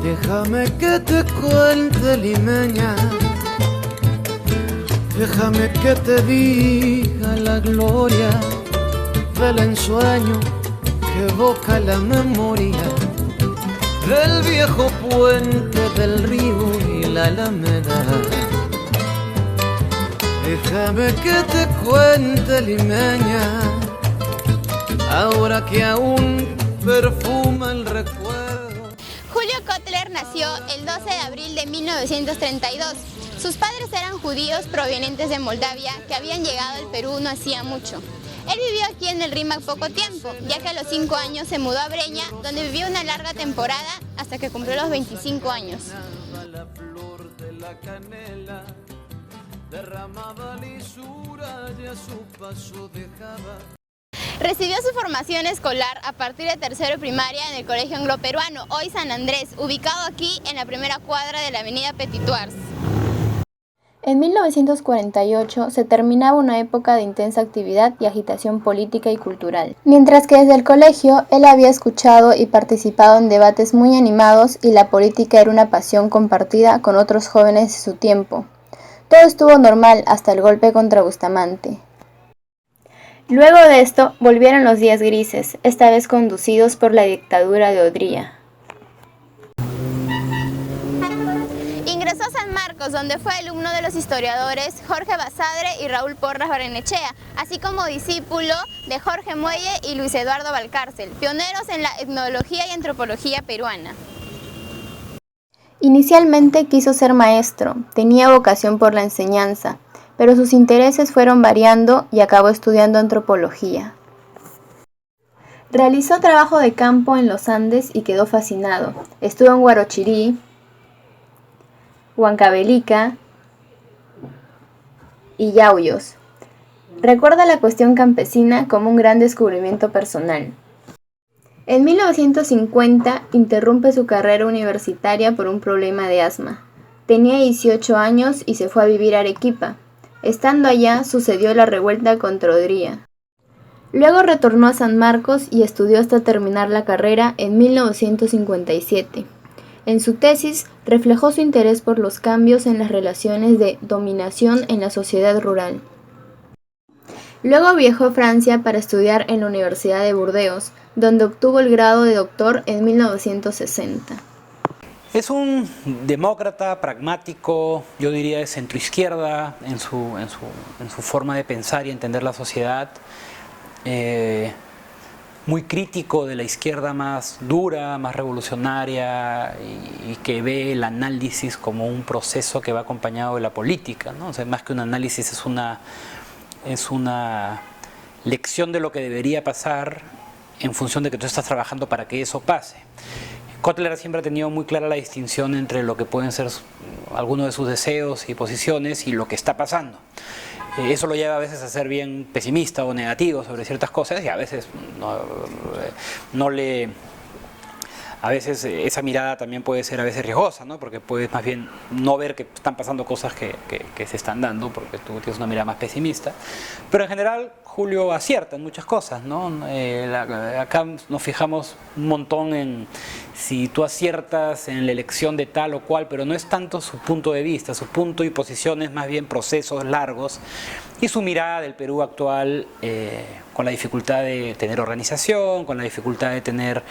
Déjame que te cuente, limeña, déjame que te diga la gloria del ensueño que evoca la memoria del viejo puente del río y la alameda. Déjame que te cuente, limeña, ahora que aún perfuma el recuerdo. Julio Kotler nació el 12 de abril de 1932. Sus padres eran judíos provenientes de Moldavia que habían llegado al Perú no hacía mucho. Él vivió aquí en el Rímac poco tiempo, ya que a los 5 años se mudó a Breña, donde vivió una larga temporada hasta que cumplió los 25 años. La flor de la canela derramaba lisura y a su paso dejaba. Recibió su formación escolar a partir de tercero primaria en el Colegio Anglo-Peruano, hoy San Andrés, ubicado aquí en la primera cuadra de la avenida Petituars. En 1948 se terminaba una época de intensa actividad y agitación política y cultural, mientras que desde el colegio él había escuchado y participado en debates muy animados y la política era una pasión compartida con otros jóvenes de su tiempo. Todo estuvo normal hasta el golpe contra Bustamante. Luego de esto volvieron los días grises, esta vez conducidos por la dictadura de Odría. Ingresó a San Marcos, donde fue alumno de los historiadores Jorge Basadre y Raúl Porras Barrenechea, así como discípulo de Jorge Muelle y Luis Eduardo Valcárcel, pioneros en la etnología y antropología peruana. Inicialmente quiso ser maestro, tenía vocación por la enseñanza, pero sus intereses fueron variando y acabó estudiando antropología. Realizó trabajo de campo en los Andes y quedó fascinado. Estuvo en Huarochirí, Huancavelica y Yauyos. Recuerda la cuestión campesina como un gran descubrimiento personal. En 1950 interrumpe su carrera universitaria por un problema de asma. Tenía 18 años y se fue a vivir a Arequipa. Estando allá sucedió la revuelta contra Odría. Luego retornó a San Marcos y estudió hasta terminar la carrera en 1957. En su tesis reflejó su interés por los cambios en las relaciones de dominación en la sociedad rural. Luego viajó a Francia para estudiar en la Universidad de Burdeos, donde obtuvo el grado de doctor en 1960. Es un demócrata pragmático, yo diría de centroizquierda en su forma de pensar y entender la sociedad, muy crítico de la izquierda más dura, más revolucionaria y que ve el análisis como un proceso que va acompañado de la política, ¿no? O sea, más que un análisis es una lección de lo que debería pasar en función de que tú estás trabajando para que eso pase. Kotler siempre ha tenido muy clara la distinción entre lo que pueden ser algunos de sus deseos y posiciones y lo que está pasando. Eso lo lleva a veces a ser bien pesimista o negativo sobre ciertas cosas y a veces a veces esa mirada también puede ser a veces riesgosa, ¿no? Porque puedes más bien no ver que están pasando cosas que se están dando porque tú tienes una mirada más pesimista. Pero en general Julio acierta en muchas cosas, ¿no? Acá nos fijamos un montón en si tú aciertas en la elección de tal o cual, pero no es tanto su punto de vista, su punto y posición es más bien procesos largos y su mirada del Perú actual con la dificultad de tener organización, con la dificultad de tener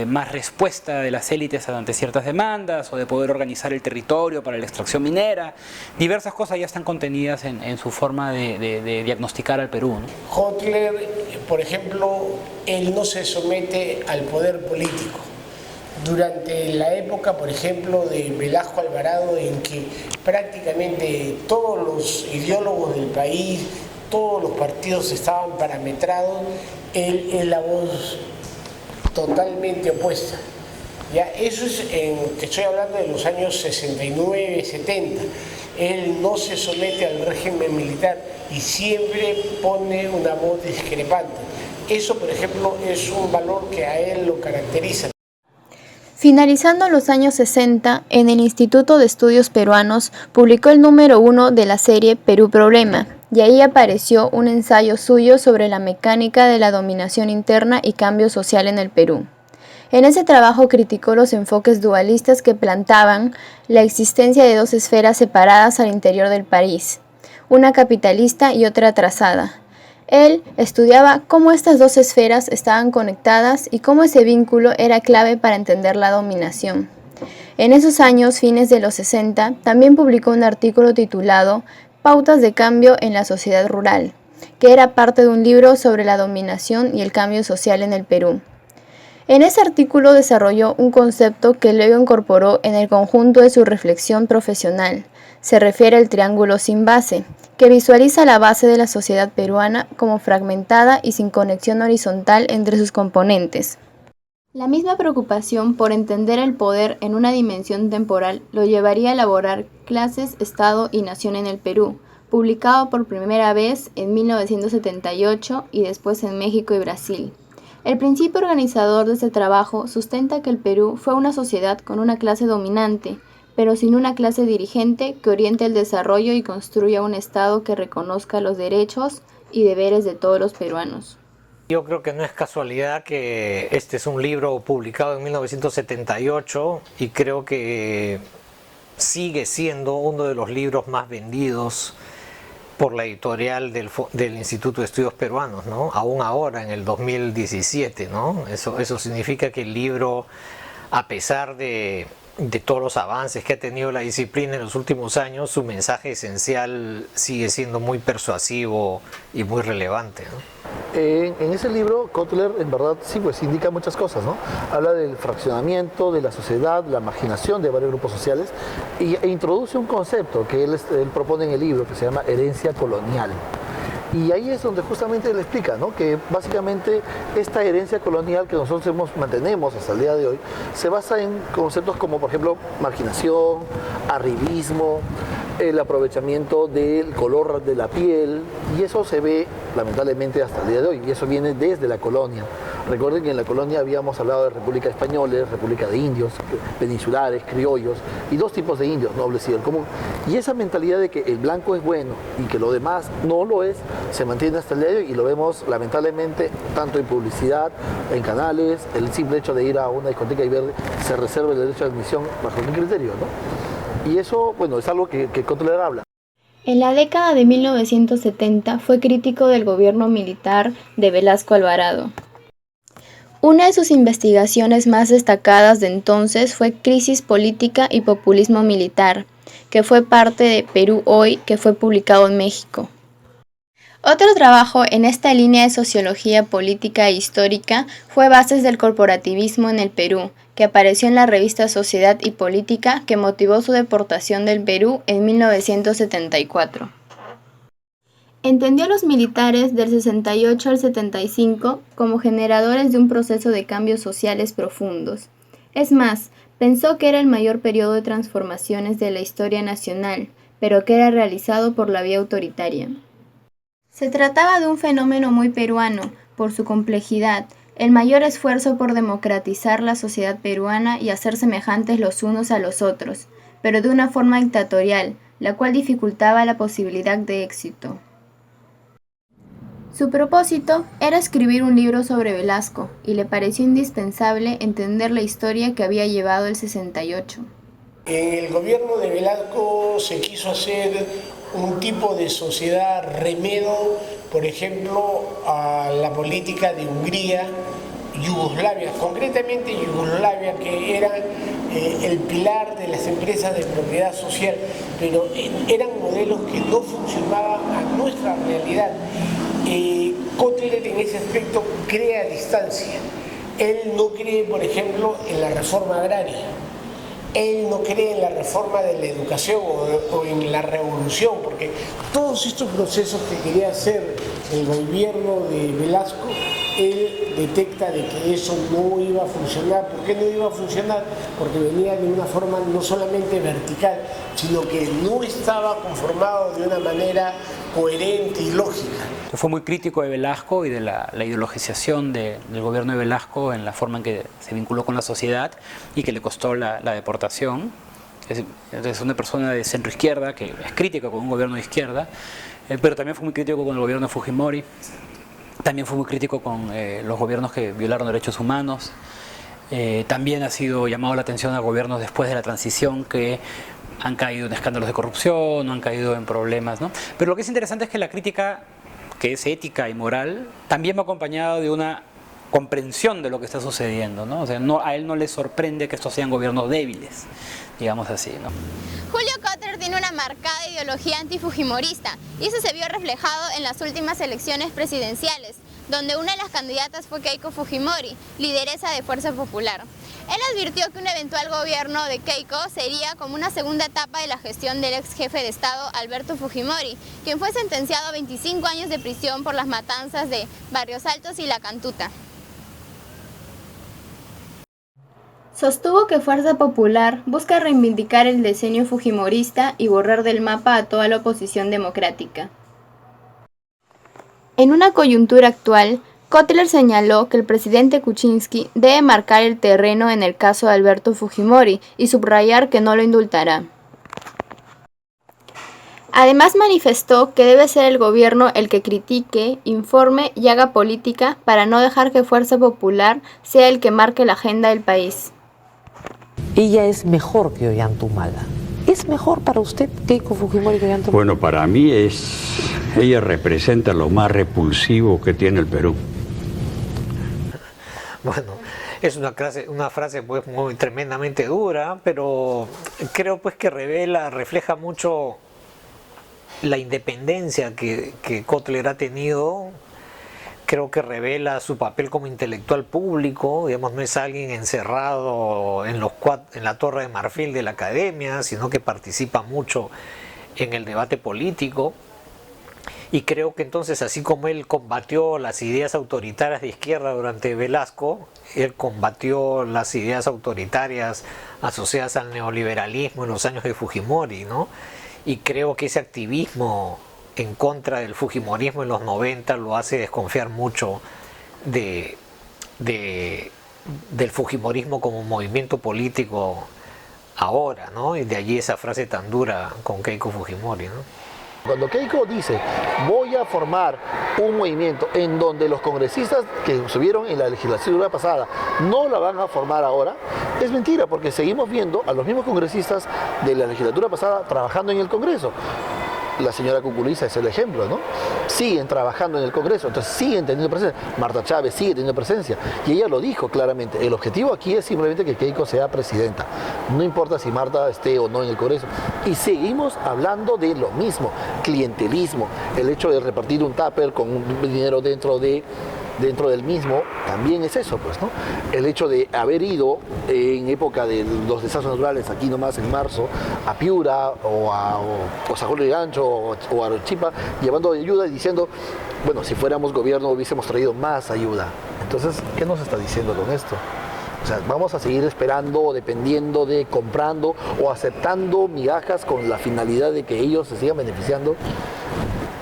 más respuesta de las élites ante ciertas demandas o de poder organizar el territorio para la extracción minera. Diversas cosas ya están contenidas en su forma de diagnosticar al Perú, ¿no? Kotler, por ejemplo, él no se somete al poder político. Durante la época, por ejemplo, de Velasco Alvarado, en que prácticamente todos los ideólogos del país, todos los partidos estaban parametrados, él es la voz totalmente opuesta. Ya, eso es que estoy hablando de los años 69, 70. Él no se somete al régimen militar y siempre pone una voz discrepante. Eso, por ejemplo, es un valor que a él lo caracteriza. Finalizando los años 60, en el Instituto de Estudios Peruanos publicó el número 1 de la serie Perú Problema, y ahí apareció un ensayo suyo sobre la mecánica de la dominación interna y cambio social en el Perú. En ese trabajo criticó los enfoques dualistas que plantaban la existencia de dos esferas separadas al interior del país, una capitalista y otra atrasada. Él estudiaba cómo estas dos esferas estaban conectadas y cómo ese vínculo era clave para entender la dominación. En esos años, fines de los 60, también publicó un artículo titulado Pautas de cambio en la sociedad rural, que era parte de un libro sobre la dominación y el cambio social en el Perú. En ese artículo desarrolló un concepto que luego incorporó en el conjunto de su reflexión profesional. Se refiere al triángulo sin base, que visualiza la base de la sociedad peruana como fragmentada y sin conexión horizontal entre sus componentes. La misma preocupación por entender el poder en una dimensión temporal lo llevaría a elaborar Clases, Estado y Nación en el Perú, publicado por primera vez en 1978 y después en México y Brasil. El principio organizador de este trabajo sustenta que el Perú fue una sociedad con una clase dominante, pero sin una clase dirigente que oriente el desarrollo y construya un Estado que reconozca los derechos y deberes de todos los peruanos. Yo creo que no es casualidad que este es un libro publicado en 1978 y creo que sigue siendo uno de los libros más vendidos por la editorial del Instituto de Estudios Peruanos, ¿no? Aún ahora, en el 2017, ¿no? Eso significa que el libro, a pesar de todos los avances que ha tenido la disciplina en los últimos años, su mensaje esencial sigue siendo muy persuasivo y muy relevante, ¿no? En ese libro, Kotler, en verdad, sí, pues indica muchas cosas, ¿no? Habla del fraccionamiento de la sociedad, la marginación de varios grupos sociales e introduce un concepto que él propone en el libro que se llama herencia colonial. Y ahí es donde justamente le explica, ¿no? Que básicamente esta herencia colonial que nosotros mantenemos hasta el día de hoy se basa en conceptos como, por ejemplo, marginación, arribismo, el aprovechamiento del color de la piel, y eso se ve lamentablemente hasta el día de hoy, y eso viene desde la colonia. Recuerden que en la colonia habíamos hablado de República Españoles, República de Indios, peninsulares, criollos, y dos tipos de indios, nobles y el común. Y esa mentalidad de que el blanco es bueno y que lo demás no lo es, se mantiene hasta el día de hoy, y lo vemos lamentablemente tanto en publicidad, en canales, el simple hecho de ir a una discoteca y ver se reserva el derecho de admisión bajo qué criterio, ¿no? Y eso, bueno, es algo que Kotler habla. En la década de 1970 fue crítico del gobierno militar de Velasco Alvarado. Una de sus investigaciones más destacadas de entonces fue Crisis política y populismo militar, que fue parte de Perú Hoy, que fue publicado en México. Otro trabajo en esta línea de sociología política e histórica fue Bases del corporativismo en el Perú, que apareció en la revista Sociedad y Política, que motivó su deportación del Perú en 1974. Entendió a los militares del 68 al 75 como generadores de un proceso de cambios sociales profundos. Es más, pensó que era el mayor periodo de transformaciones de la historia nacional, pero que era realizado por la vía autoritaria. Se trataba de un fenómeno muy peruano, por su complejidad, el mayor esfuerzo por democratizar la sociedad peruana y hacer semejantes los unos a los otros, pero de una forma dictatorial, la cual dificultaba la posibilidad de éxito. Su propósito era escribir un libro sobre Velasco, y le pareció indispensable entender la historia que había llevado el 68. En el gobierno de Velasco se quiso hacer un tipo de sociedad remedo, por ejemplo, a la política de Hungría, Yugoslavia, concretamente Yugoslavia, que era el pilar de las empresas de propiedad social, pero eran modelos que no funcionaban a nuestra realidad. Kotler en ese aspecto crea distancia. Él no cree, por ejemplo, en la reforma agraria. Él no cree en la reforma de la educación o en la revolución, porque todos estos procesos que quería hacer el gobierno de Velasco, él detecta de que eso no iba a funcionar. ¿Por qué no iba a funcionar? Porque venía de una forma no solamente vertical, sino que no estaba conformado de una manera coherente y lógica. Fue muy crítico de Velasco y de la ideologización del gobierno de Velasco en la forma en que se vinculó con la sociedad y que le costó la deportación. Es una persona de centro izquierda que es crítica con un gobierno de izquierda, pero también fue muy crítico con el gobierno de Fujimori, también fue muy crítico con los gobiernos que violaron derechos humanos. También ha sido llamado la atención a gobiernos después de la transición que han caído en escándalos de corrupción, no han caído en problemas, ¿no? Pero lo que es interesante es que la crítica, que es ética y moral, también va acompañada de una comprensión de lo que está sucediendo, ¿no? O sea, a él no le sorprende que estos sean gobiernos débiles, digamos así, ¿no? Julio Kotler tiene una marcada ideología antifujimorista y eso se vio reflejado en las últimas elecciones presidenciales, donde una de las candidatas fue Keiko Fujimori, lideresa de Fuerza Popular. Él advirtió que un eventual gobierno de Keiko sería como una segunda etapa de la gestión del ex jefe de Estado Alberto Fujimori, quien fue sentenciado a 25 años de prisión por las matanzas de Barrios Altos y La Cantuta. Sostuvo que Fuerza Popular busca reivindicar el diseño fujimorista y borrar del mapa a toda la oposición democrática. En una coyuntura actual, Kotler señaló que el presidente Kuczynski debe marcar el terreno en el caso de Alberto Fujimori y subrayar que no lo indultará. Además manifestó que debe ser el gobierno el que critique, informe y haga política para no dejar que Fuerza Popular sea el que marque la agenda del país. Ella es mejor que Ollanta-Humala. ¿Es mejor para usted Keiko Fujimori que Ollanta-Humala? Bueno, para mí ella representa lo más repulsivo que tiene el Perú. Bueno, es una frase pues muy tremendamente dura, pero creo pues que refleja mucho la independencia que Kotler ha tenido. Creo que revela su papel como intelectual público, digamos, no es alguien encerrado en la Torre de Marfil de la academia, sino que participa mucho en el debate político. Y creo que entonces, así como él combatió las ideas autoritarias de izquierda durante Velasco, él combatió las ideas autoritarias asociadas al neoliberalismo en los años de Fujimori, ¿no? Y creo que ese activismo en contra del fujimorismo en los 90 lo hace desconfiar mucho del fujimorismo como movimiento político ahora, ¿no? Y de allí esa frase tan dura con Keiko Fujimori, ¿no? Cuando Keiko dice, voy a formar un movimiento en donde los congresistas que estuvieron en la legislatura pasada no la van a formar ahora, es mentira, porque seguimos viendo a los mismos congresistas de la legislatura pasada trabajando en el Congreso. La señora Cuculiza es el ejemplo, ¿no? Siguen trabajando en el Congreso, entonces siguen teniendo presencia. Marta Chávez sigue teniendo presencia. Y ella lo dijo claramente. El objetivo aquí es simplemente que Keiko sea presidenta. No importa si Marta esté o no en el Congreso. Y seguimos hablando de lo mismo. Clientelismo. El hecho de repartir un tupper con un dinero dentro del mismo, también es eso, pues, ¿no? El hecho de haber ido en época de los desastres naturales, aquí nomás en marzo, a Piura o a San Juan de Gancho o a Arequipa, llevando ayuda y diciendo, bueno, si fuéramos gobierno hubiésemos traído más ayuda. Entonces, ¿qué nos está diciendo con esto? O sea, vamos a seguir esperando, dependiendo de, comprando o aceptando migajas con la finalidad de que ellos se sigan beneficiando.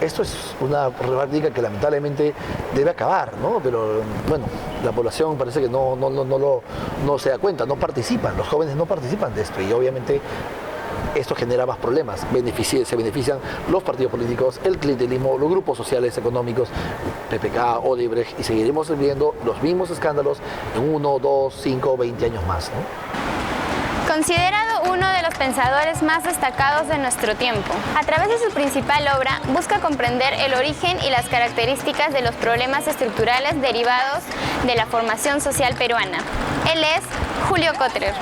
Esto es una práctica que lamentablemente debe acabar, ¿no? Pero bueno, la población parece que no se da cuenta, no participan, los jóvenes no participan de esto y obviamente esto genera más problemas. Se benefician los partidos políticos, el clientelismo, los grupos sociales económicos, PPK, Odebrecht, y seguiremos viendo los mismos escándalos en 1, 2, 5, 20 años más, ¿no? Considerado uno de los pensadores más destacados de nuestro tiempo, a través de su principal obra busca comprender el origen y las características de los problemas estructurales derivados de la formación social peruana. Él es Julio Kotler.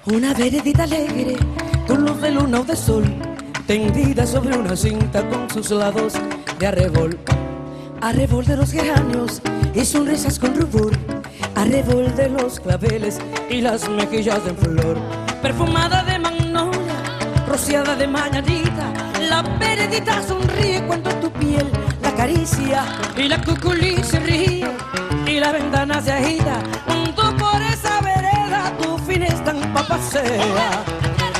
Una veredita alegre, con luz de luna o de sol, tendida sobre una cinta con sus lados de arrebol. Arrebol de los geranios y sonrisas con rubor, arrebol de los claveles y las mejillas en flor. Perfumada de magnolia, rociada de mañanita, la veredita sonríe cuando tu piel la acaricia, y la cuculí se ríe y la ventana se agita, junto por esa vereda tu fina estampa pasea.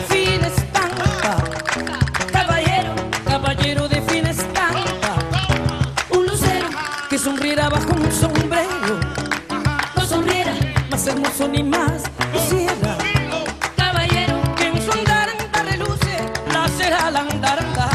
Fina estampa, caballero de fina estampa, un lucero que sonriera bajo un sombrero, no sonriera más hermoso ni más talandaranda,